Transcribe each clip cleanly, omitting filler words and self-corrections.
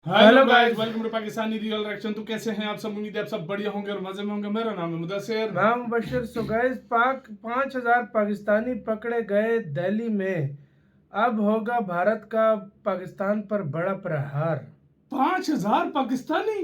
Hello guys, welcome to Pakistani real reaction. तो कैसे हैं आप सब? उम्मीद है आप सब बढ़िया होंगे और मजे में होंगे। मेरा नाम है मुदस्सिर, नाम बशीर। सो गाइस, 5,000 पाकिस्तानी पकड़े गए दिल्ली में। अब होगा भारत का पाकिस्तान पर बड़ा प्रहार। 5,000 पाकिस्तानी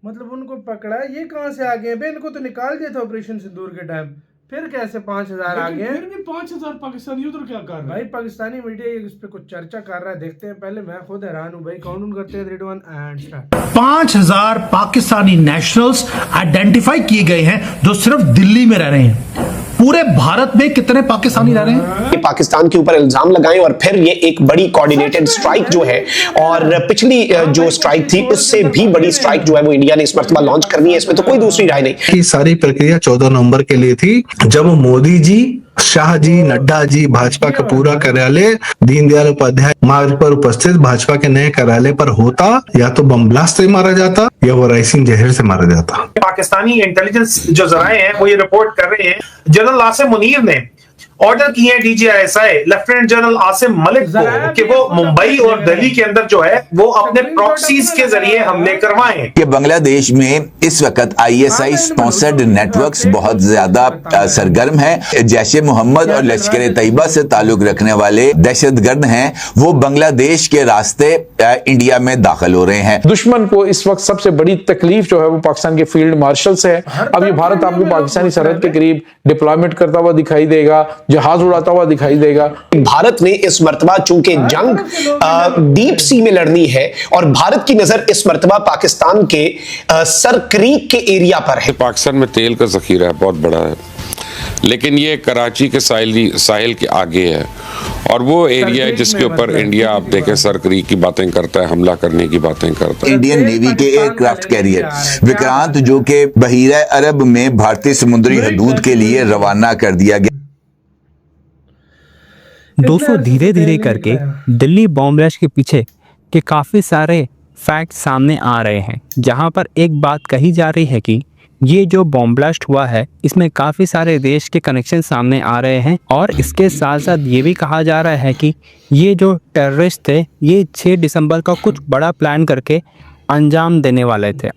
मतलब उनको पकड़ा, ये कहाँ से आ गए बे? इनको तो निकाल दिया था ऑपरेशन सिंदूर के टाइम, फिर कैसे 5,000 आ गए? फिर भी 5,000 पाकिस्तानी उधर क्या कर रहे हैं? भाई पाकिस्तानी मीडिया इस पे कुछ चर्चा कर रहा है, देखते हैं। पहले मैं खुद हैरान हूँ भाई। काउंट करते हैं, 3, 2, 1 and start. 5,000 Pakistani nationals identify किए गए हैं जो सिर्फ दिल्ली में रह रहे हैं। पूरे भारत में कितने पाकिस्तानी रह रहे हैं? पाकिस्तान के ऊपर इल्जाम लगाएं और फिर ये एक बड़ी कोऑर्डिनेटेड स्ट्राइक जो है, और पिछली जो स्ट्राइक थी उससे भी बड़ी स्ट्राइक जो है वो इंडिया ने इस मर्तबा लॉन्च करनी है। इसमें तो कोई दूसरी राय नहीं। ये सारी प्रक्रिया 14 नवंबर के लिए थी, जब मोदी जी, शाह जी, नड्डा जी, भाजपा का पूरा कार्यालय दीनदयाल उपाध्याय मार्ग पर उपस्थित भाजपा के नए कार्यालय पर होता। या तो बम ब्लास्ट से मारा जाता या वो राइसिन जहर से मारा जाता। पाकिस्तानी इंटेलिजेंस जो जराए हैं वो ये रिपोर्ट कर रहे हैं, जनरल आसिम मुनीर ने ऑर्डर किए हैं DGISI lieutenant general Asim Malik को कि वो मुंबई और दिल्ली के अंदर जो है वो अपने प्रॉक्सीज के जरिए हमले करवाएं। कि बांग्लादेश में इस वक्त ISI स्पॉन्सर्ड नेटवर्क्स बहुत ज्यादा सरगर्म है। जैश ए मोहम्मद और लश्कर तैयबा से ताल्लुक रखने वाले दहशतगर्द हैं, वो बांग्लादेश के रास्ते इंडिया में दाखिल हो रहे हैं। दुश्मन को इस वक्त सबसे बड़ी तकलीफ जो है वो पाकिस्तान के फील्ड मार्शल से है। अब ये भारत आपको पाकिस्तानी सरहद के करीब डिप्लॉयमेंट करता हुआ दिखाई देगा, जहाज उड़ाता हुआ दिखाई देगा। भारत ने इस मर्तबा चूंकि जंग डीप सी में लड़नी है और भारत की नजर इस मर्तबा पाकिस्तान के सर क्रीक के एरिया पर है। पाकिस्तान में तेल का जखीरा है, बहुत बड़ा है, लेकिन ये कराची के साहिल के आगे है और वो एरिया है जिसके ऊपर इंडिया, आप देखें, सर क्रीक की बातें करता है, हमला करने की बातें करता है। इंडियन नेवी के एयरक्राफ्ट कैरियर विक्रांत जो कि बहीरा अरब में भारतीय समुद्री हदूद के लिए रवाना कर दिया गया। दोस्तों, धीरे धीरे करके दिल्ली बॉम्ब ब्लास्ट के पीछे के काफ़ी सारे फैक्ट सामने आ रहे हैं, जहां पर एक बात कही जा रही है कि ये जो बॉम्ब ब्लास्ट हुआ है इसमें काफ़ी सारे देश के कनेक्शन सामने आ रहे हैं। और इसके साथ साथ ये भी कहा जा रहा है कि ये जो टेररिस्ट थे ये 6 दिसंबर का कुछ बड़ा प्लान करके अंजाम देने वाले थे,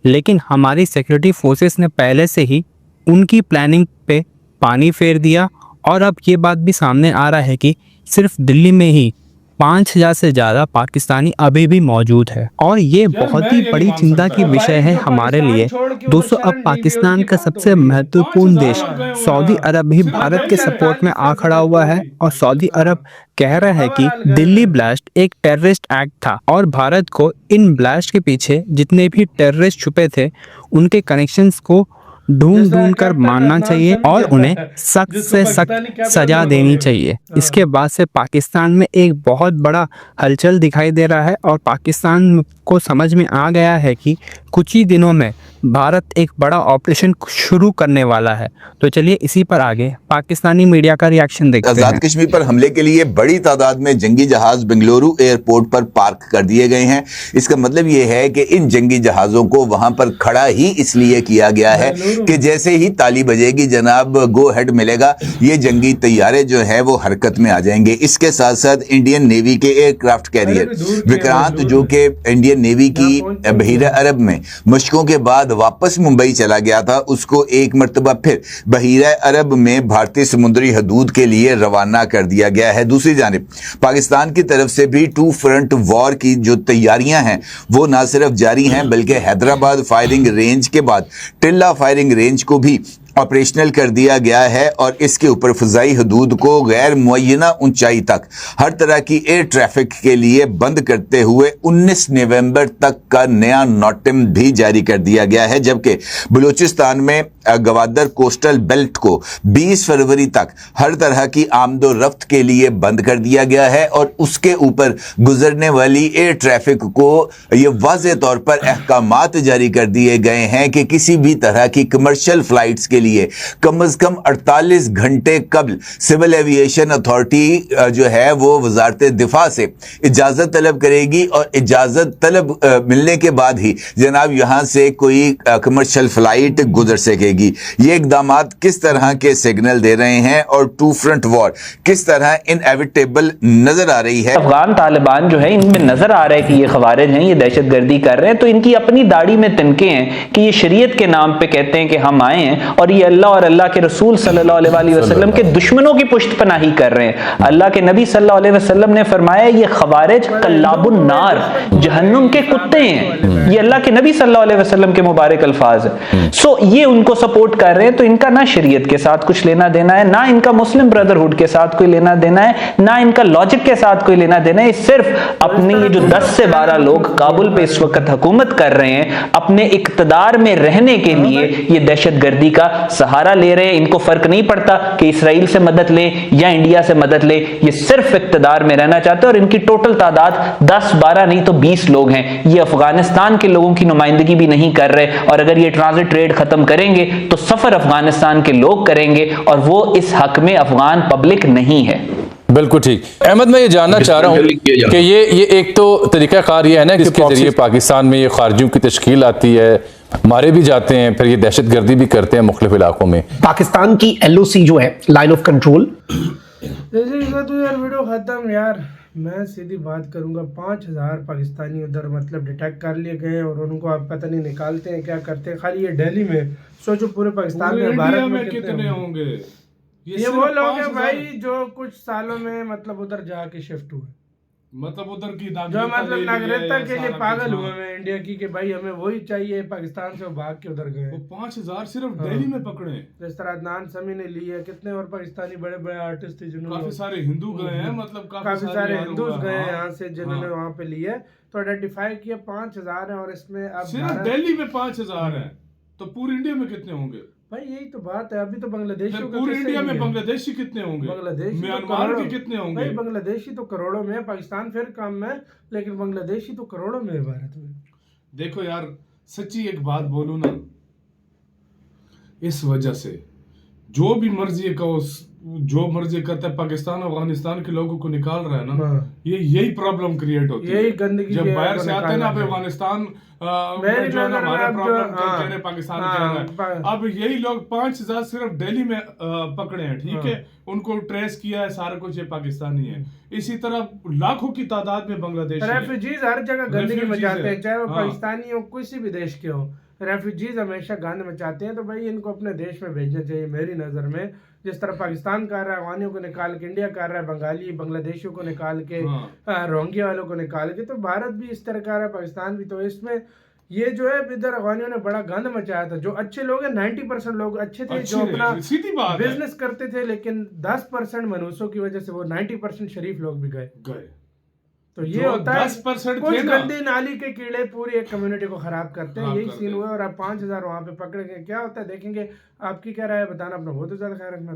लेकिन हमारी सिक्योरिटी फोर्सेस ने पहले से ही उनकी प्लानिंग पे पानी फेर दिया। और अब ये बात भी सामने आ रहा है कि सिर्फ दिल्ली में ही 5,000 से ज़्यादा पाकिस्तानी अभी भी मौजूद है, और ये बहुत ही बड़ी चिंता की विषय है हमारे लिए। दोस्तों, अब पाकिस्तान का सबसे महत्वपूर्ण देश सऊदी अरब भी भारत के सपोर्ट में आ खड़ा हुआ है, और सऊदी अरब कह रहा है कि दिल्ली ब्लास्ट एक टेररिस्ट एक्ट था और भारत को इन ब्लास्ट के पीछे जितने भी टेररिस्ट छुपे थे उनके कनेक्शंस को ढूंढ कर मारना चाहिए और उन्हें सख्त से सख्त सजा देनी चाहिए। इसके बाद से पाकिस्तान में एक बहुत बड़ा हलचल दिखाई दे रहा है और पाकिस्तान को समझ में आ गया है कि कुछ ही दिनों में भारत एक बड़ा ऑपरेशन शुरू करने वाला है। तो चलिए इसी पर आगे पाकिस्तानी मीडिया का रिएक्शन देखते हैं। आजाद कश्मीर पर हमले के लिए बड़ी तादाद में जंगी जहाज बेंगलुरु एयरपोर्ट पर पार्क कर दिए गए हैं। इसका मतलब ये है कि इन जंगी जहाज़ों को वहां पर खड़ा ही इसलिए किया गया है कि जैसे ही ताली बजेगी, जनाब गो हेड मिलेगा, ये जंगी तैयारे जो है वो हरकत में आ जाएंगे। इसके साथ साथ इंडियन नेवी के एयरक्राफ्ट कैरियर विक्रांत जो कि इंडियन नेवी की बहीरा अरब में मशकों के बाद वापस मुंबई चला गया था, उसको एक मर्तबा फिर बहीरा अरब में भारतीय समुद्री हदूद के लिए रवाना कर दिया गया है। दूसरी जानिब पाकिस्तान की तरफ से भी 2 फ्रंट वॉर की जो तैयारियां हैं वो ना सिर्फ जारी हैं, बल्कि हैदराबाद फायरिंग रेंज के बाद टिल्ला फायरिंग रेंज को भी ऑपरेशनल कर दिया गया है और इसके ऊपर फ़ज़ाई हदूद को गैर मुअय्यना ऊंचाई तक हर तरह की एयर ट्रैफिक के लिए बंद करते हुए 19 नवंबर तक का नया नोटिम भी जारी कर दिया गया है, जबकि बलूचिस्तान में गवादर कोस्टल बेल्ट को 20 फरवरी तक हर तरह की आमदो रफ्त के लिए बंद कर दिया गया है और उसके ऊपर गुजरने वाली एयर ट्रैफिक को ये वाज़े तौर पर अहकामात जारी कर दिए गए हैं कि किसी भी तरह की कमर्शियल फ्लाइट्स के लिए कम से कम 48 घंटे कबल सिविल एविएशन अथॉरिटी जो है वो वजारत दिफा से इजाजत तलब करेगी और इजाजत तलब मिलने के बाद ही जनाब यहां से कोई कमर्शियल फ्लाइट गुजर सकेगी। ये इकदामात किस तरह के सिग्नल दे रहे हैं और टू फ्रंट वॉर किस तरह इनएविटेबल नजर आ रही है। अफगान तालिबान जो है इनमें नजर आ रहा है कि ये खवारिज हैं, ये दहशतगर्दी कर रहे हैं, तो इनकी अपनी दाढ़ी में तिनके हैं कि ये शरीयत के नाम पे कहते हैं कि हम आए हैं और ये अल्लाह और अल्लाह के रसूल सल्लल्लाहु अलैहि वसल्लम के दुश्मनों की पुश्तपनाही कर रहे हैं। अल्लाह के नबी सल्लल्लाहु अलैहि वसल्लम ने फरमाया ये खवारिज कल्लाबुन नार, जहन्नुम के कुत्ते हैं। ये अल्लाह के नबी सल्लल्लाहु अलैहि वसल्लम के मुबारक अल्फाज है। सो ये उनको सपोर्ट कर रहे हैं, तो इनका ना शरीयत के साथ कुछ लेना देना है, ना इनका मुस्लिम ब्रदरहुड के साथ कोई लेना देना है, ना इनका लॉजिक के साथ कोई लेना देना है। सिर्फ अपने ये जो 10 से 12 लोग काबुल पे इस वक्त हुकूमत कर रहे हैं, अपने इक्तदार में रहने के लिए ये दहशतगर्दी का सहारा ले रहे हैं। इनको फर्क नहीं पड़ता कि इसराइल से मदद लें या इंडिया से मदद लें, ये सिर्फ इक्तदार में रहना चाहते हैं। और इनकी टोटल तादाद 10-12 नहीं तो 20 लोग हैं। ये अफगानिस्तान के लोगों की नुमाइंदगी भी नहीं कर रहे, और अगर ये ट्रांजिट ट्रेड खत्म करेंगे तो सफर अफगानिस्तान के लोग करेंगे, और वो इस हक में अफगान पब्लिक नहीं है। बिल्कुल ठीक। अहमद, मैं ये जानना चाह रहा हूँ कि ये एक तो तरीकाकार ये है ना जिसके जरिए पाकिस्तान में ये खारजियों की तश्कील आती है, मारे भी जाते हैं, फिर ये दहशतगर्दी भी करते हैं मुख्तलिफ इलाकों में। पाकिस्तान की LOC जो है, लाइन ऑफ कंट्रोल, जैसे तू यार वीडियो खत्म यार, मैं सीधी बात करूंगा। 5000 पाकिस्तानी उधर मतलब डिटेक्ट कर लिए गए और उनको आप पता नहीं निकालते हैं क्या करते हैं। खाली ये दिल्ली में सोचो, पूरे पाकिस्तान में, भारत में कितने होंगे। ये वो लोग हैं भाई जो कुछ सालों में मतलब उधर जाके शिफ्ट हुए, मतलब उधर की जो मतलब नागरिकता के लिए पागल हुए हैं इंडिया की कि भाई हमें वही चाहिए, पाकिस्तान से भाग के उधर गए। 5000 सिर्फ दिल्ली में पकड़े। जिस तरह अदनान समी ने ली है, कितने और पाकिस्तानी बड़े बड़े आर्टिस्ट थे जिन्होंने, काफी सारे हिंदू गए हैं, मतलब काफी सारे हिंदू गए हैं यहाँ से जिन्होंने वहाँ पे लिए, तो आइडेंटिफाई किया 5000 है। और इसमें अब सिर्फ दिल्ली में 5000 है, तो पूरे इंडिया में कितने होंगे भाई? यही तो बात है। अभी तो बांग्लादेशी पूरे इंडिया में बांग्लादेशी कितने होंगे, बांग्लादेशी म्यांमार के कितने होंगे भाई? बांग्लादेशी तो करोड़ों में है, पाकिस्तान फिर कम है, लेकिन बांग्लादेशी तो करोड़ों में है भारत में। देखो यार, सच्ची एक बात बोलूं ना, इस वजह से जो भी मर्जी का जो मर्जी करता है पाकिस्तान अफगानिस्तान के लोगों को निकाल रहा है ना, यही प्रॉब्लम क्रिएट होती है, यही गंदगी जब बाहर से आते हैं ना। अफगानिस्तान जो है ना हमारे प्रॉब्लम कह रहे पाकिस्तान कह रहा है। अब यही लोग 5000 सिर्फ दिल्ली में पकड़े हैं, ठीक है, उनको ट्रेस किया है, सारा कुछ ये पाकिस्तानी है। इसी तरह लाखों की तादाद में बांग्लादेश रेफ्यूजीज हर जगह गंदगी मचाते हैं, चाहे वो पाकिस्तानी हो, किसी भी देश के हो। रेफ्यूजीज हमेशा गंद मचाते हैं, तो भाई इनको अपने देश में भेजना चाहिए मेरी नज़र में। जिस तरह पाकिस्तान कर रहा है, अफगानियों को निकाल के, इंडिया कर रहा है बंगाली बांग्लादेशियों को निकाल के, रोहिंग्या वालों को निकाल के, तो भारत भी इस तरह कर रहा है, पाकिस्तान भी। तो इसमें ये जो है इधर अफगानियों ने बड़ा गंद मचाया था। जो अच्छे लोग हैं, 90% लोग अच्छे थे, जो अपना बिजनेस करते थे, लेकिन 10% मनुष्यों की वजह से वो 90% शरीफ लोग भी गए। तो ये होता है 10% कुछ गंदी नाली के कीड़े पूरी एक कम्युनिटी को खराब करते हैं। यही सीन हुआ, और अब 5000 वहाँ पे पकड़े गए। क्या होता है देखेंगे। आपकी क्या राय है बताना अपना, बहुत ज्यादा ख्याल रखना।